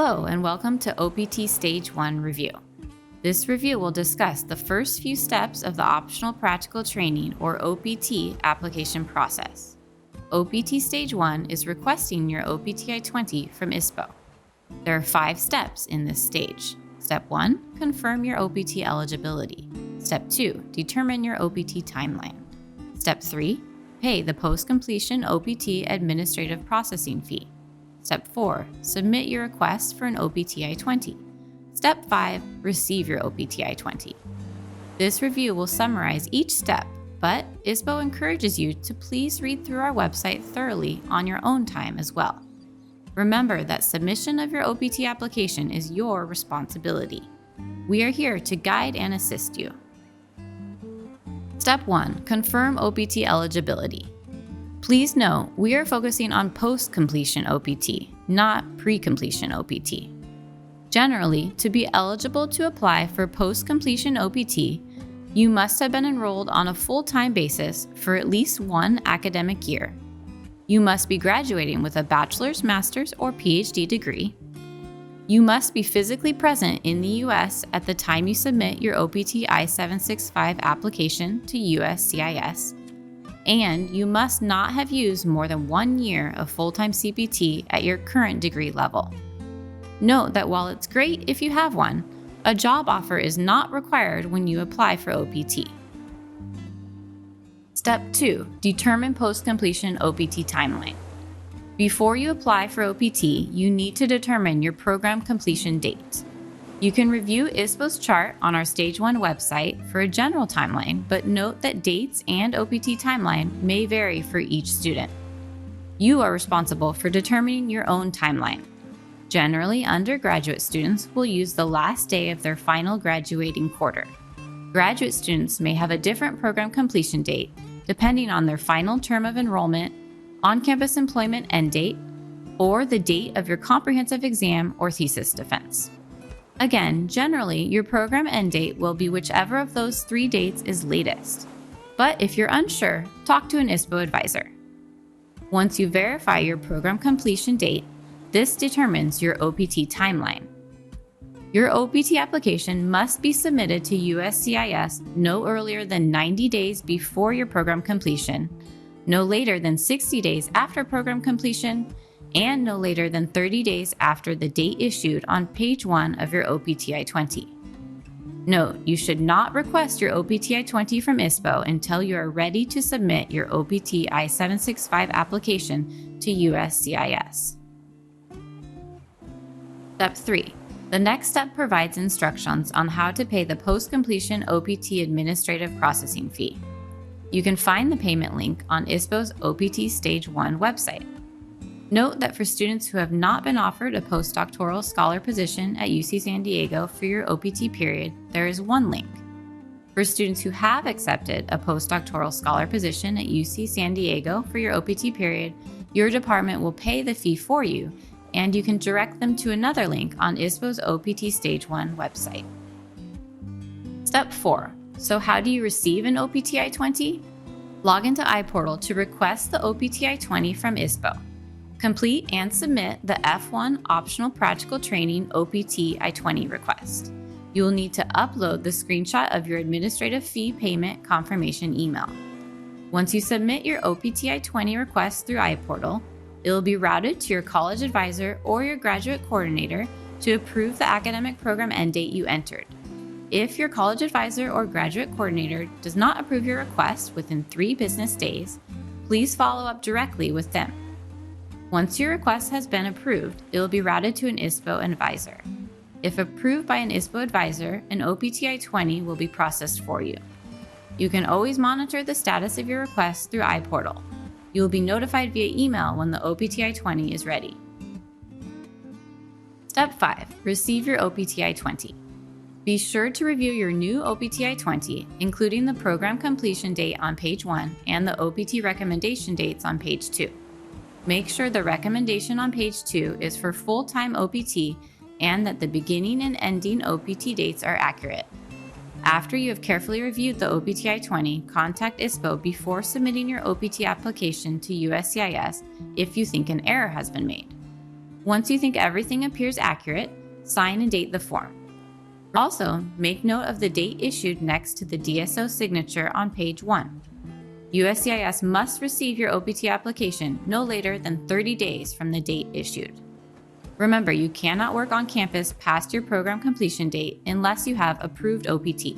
Hello and welcome to OPT Stage 1 Review. This review will discuss the first few steps of the Optional Practical Training or OPT application process. OPT Stage 1 is requesting your OPT I-20 from ISPO. There are 5 steps in this stage. Step 1, confirm your OPT eligibility. Step 2, determine your OPT timeline. Step 3, pay the post-completion OPT administrative processing fee. Step 4, submit your request for an OPT I-20. Step 5, receive your OPT I-20. This review will summarize each step, but ISPO encourages you to please read through our website thoroughly on your own time as well. Remember that submission of your OPT application is your responsibility. We are here to guide and assist you. Step 1, confirm OPT eligibility. Please note, we are focusing on post-completion OPT, not pre-completion OPT. Generally, to be eligible to apply for post-completion OPT, you must have been enrolled on a full-time basis for at least 1 academic year. You must be graduating with a bachelor's, master's, or PhD degree. You must be physically present in the U.S. at the time you submit your OPT I-765 application to USCIS. And you must not have used more than 1 year of full-time CPT at your current degree level. Note that while it's great if you have one, a job offer is not required when you apply for OPT. Step 2, determine post-completion OPT timeline. Before you apply for OPT, you need to determine your program completion date. You can review ISPO's chart on our Stage 1 website for a general timeline, but note that dates and OPT timeline may vary for each student. You are responsible for determining your own timeline. Generally, undergraduate students will use the last day of their final graduating quarter. Graduate students may have a different program completion date, depending on their final term of enrollment, on-campus employment end date, or the date of your comprehensive exam or thesis defense. Again, generally, your program end date will be whichever of those 3 dates is latest. But if you're unsure, talk to an ISPO advisor. Once you verify your program completion date, this determines your OPT timeline. Your OPT application must be submitted to USCIS no earlier than 90 days before your program completion, no later than 60 days after program completion, and no later than 30 days after the date issued on page 1 of your OPT I-20. Note, you should not request your OPT I-20 from ISPO until you are ready to submit your OPT I-765 application to USCIS. Step 3. The next step provides instructions on how to pay the post-completion OPT administrative processing fee. You can find the payment link on ISPO's OPT Stage 1 website. Note that for students who have not been offered a postdoctoral scholar position at UC San Diego for your OPT period, there is one link. For students who have accepted a postdoctoral scholar position at UC San Diego for your OPT period, your department will pay the fee for you, and you can direct them to another link on ISPO's OPT Stage 1 website. Step 4. So how do you receive an OPT I-20? Log into iPortal to request the OPT I-20 from ISPO. Complete and submit the F1 Optional Practical Training OPT I-20 request. You will need to upload the screenshot of your administrative fee payment confirmation email. Once you submit your OPT I-20 request through iPortal, it will be routed to your college advisor or your graduate coordinator to approve the academic program end date you entered. If your college advisor or graduate coordinator does not approve your request within 3 business days, please follow up directly with them. Once your request has been approved, it will be routed to an ISPO advisor. If approved by an ISPO advisor, an OPT I-20 will be processed for you. You can always monitor the status of your request through iPortal. You will be notified via email when the OPT I-20 is ready. Step 5. Receive your OPT I-20. Be sure to review your new OPT I-20, including the program completion date on page 1 and the OPT recommendation dates on page 2. Make sure the recommendation on page 2 is for full-time OPT and that the beginning and ending OPT dates are accurate. After you have carefully reviewed the OPT I-20, contact ISPO before submitting your OPT application to USCIS if you think an error has been made. Once you think everything appears accurate, sign and date the form. Also, make note of the date issued next to the DSO signature on page 1. USCIS must receive your OPT application no later than 30 days from the date issued. Remember, you cannot work on campus past your program completion date unless you have approved OPT.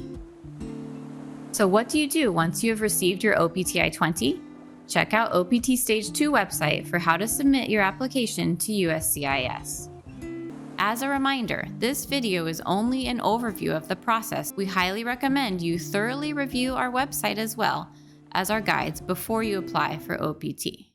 So what do you do once you have received your OPT I-20? Check out OPT Stage 2 website for how to submit your application to USCIS. As a reminder, this video is only an overview of the process. We highly recommend you thoroughly review our website as well as our guides before you apply for OPT.